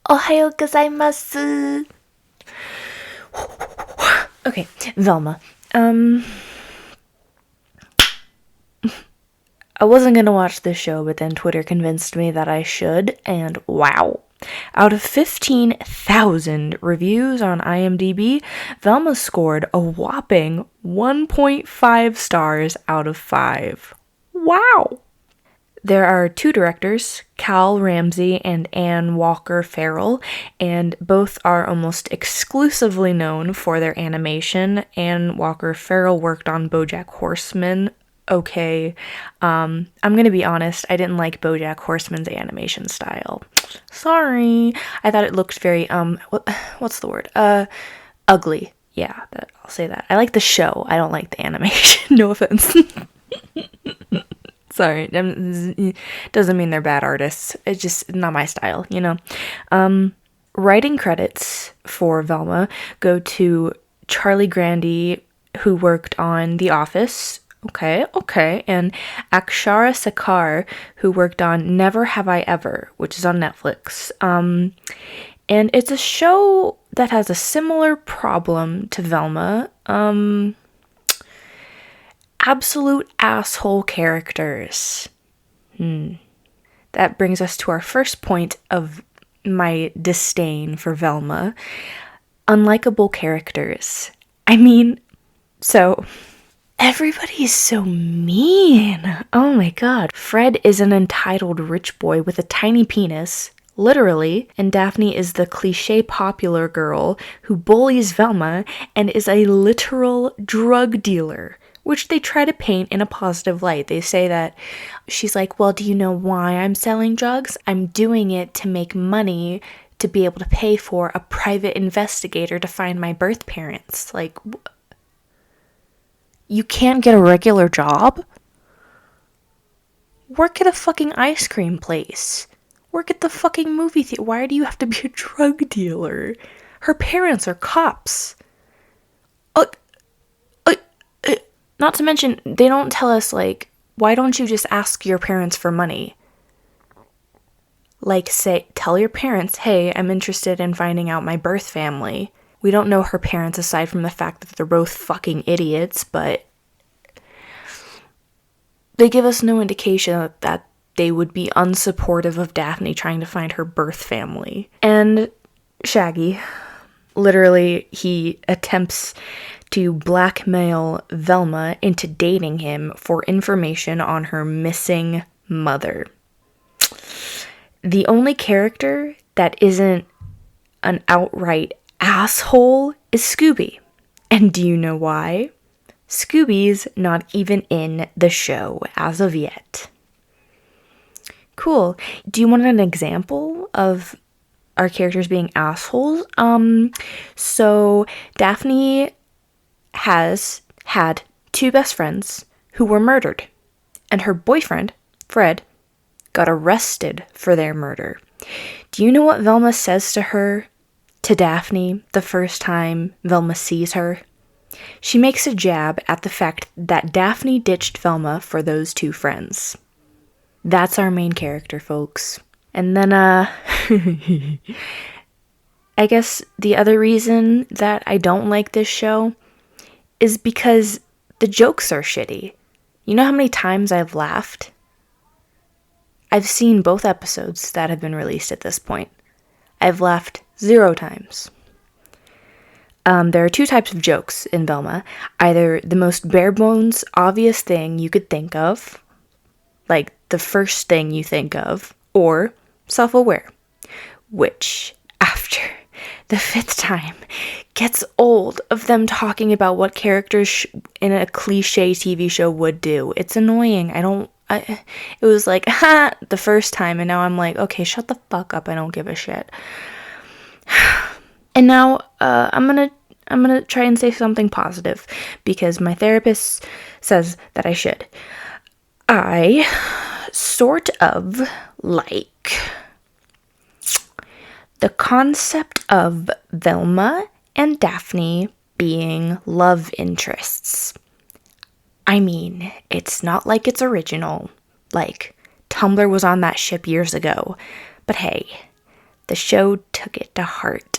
Ohayo gozaimasu. Okay, Velma. I wasn't gonna watch this show, but then Twitter convinced me that I should, and wow. Out of 15,000 reviews on IMDb, Velma scored a whopping 1.5 stars out of 5. Wow! There are two directors, Cal Ramsey and Anne Walker Farrell, and both are almost exclusively known for their animation. Anne Walker Farrell worked on BoJack Horseman. Okay, I'm gonna be honest, I didn't like BoJack Horseman's animation style. Sorry, I thought it looked very, what's the word? Ugly. Yeah, I'll say that. I like the show, I don't like the animation, no offense. Sorry, doesn't mean they're bad artists. It's just not my style, you know? Writing credits for Velma go to Charlie Grandy, who worked on The Office. Okay. And Akshara Sakar, who worked on Never Have I Ever, which is on Netflix. And it's a show that has a similar problem to Velma. Absolute asshole characters. That brings us to our first point of my disdain for Velma. Unlikable characters. I mean, so everybody's so mean. Oh my god. Fred is an entitled rich boy with a tiny penis, literally, and Daphne is the cliche popular girl who bullies Velma and is a literal drug dealer, which they try to paint in a positive light. They say that she's like, well, do you know why I'm selling drugs? I'm doing it to make money to be able to pay for a private investigator to find my birth parents. Like, you can't get a regular job? Work at a fucking ice cream place. Work at the fucking movie theater. Why do you have to be a drug dealer? Her parents are cops. Not to mention, they don't tell us, like, why don't you just ask your parents for money? Like, tell your parents, hey, I'm interested in finding out my birth family. We don't know her parents aside from the fact that they're both fucking idiots, but they give us no indication that they would be unsupportive of Daphne trying to find her birth family. And Shaggy, literally, he attempts to blackmail Velma into dating him for information on her missing mother. The only character that isn't an outright asshole is Scooby. And do you know why? Scooby's not even in the show as of yet. Cool. Do you want an example of our characters being assholes? So Daphne has had two best friends who were murdered, and her boyfriend, Fred, got arrested for their murder. Do you know what Velma says to Daphne, the first time Velma sees her? She makes a jab at the fact that Daphne ditched Velma for those two friends. That's our main character, folks. And then, I guess the other reason that I don't like this show is because the jokes are shitty. You know how many times I've laughed? I've seen both episodes that have been released at this point. I've laughed 0 times. There are 2 types of jokes in Velma. Either the most bare bones, obvious thing you could think of, like the first thing you think of, or self-aware, which, after the 5th time, gets old of them talking about what characters in a cliche TV show would do. It's annoying. It was like, the first time, and now I'm like, okay, shut the fuck up, I don't give a shit. And now, I'm gonna try and say something positive, because my therapist says that I should. I sort of like the concept of Velma and Daphne being love interests. I mean, it's not like it's original. Like, Tumblr was on that ship years ago. But hey, the show took it to heart.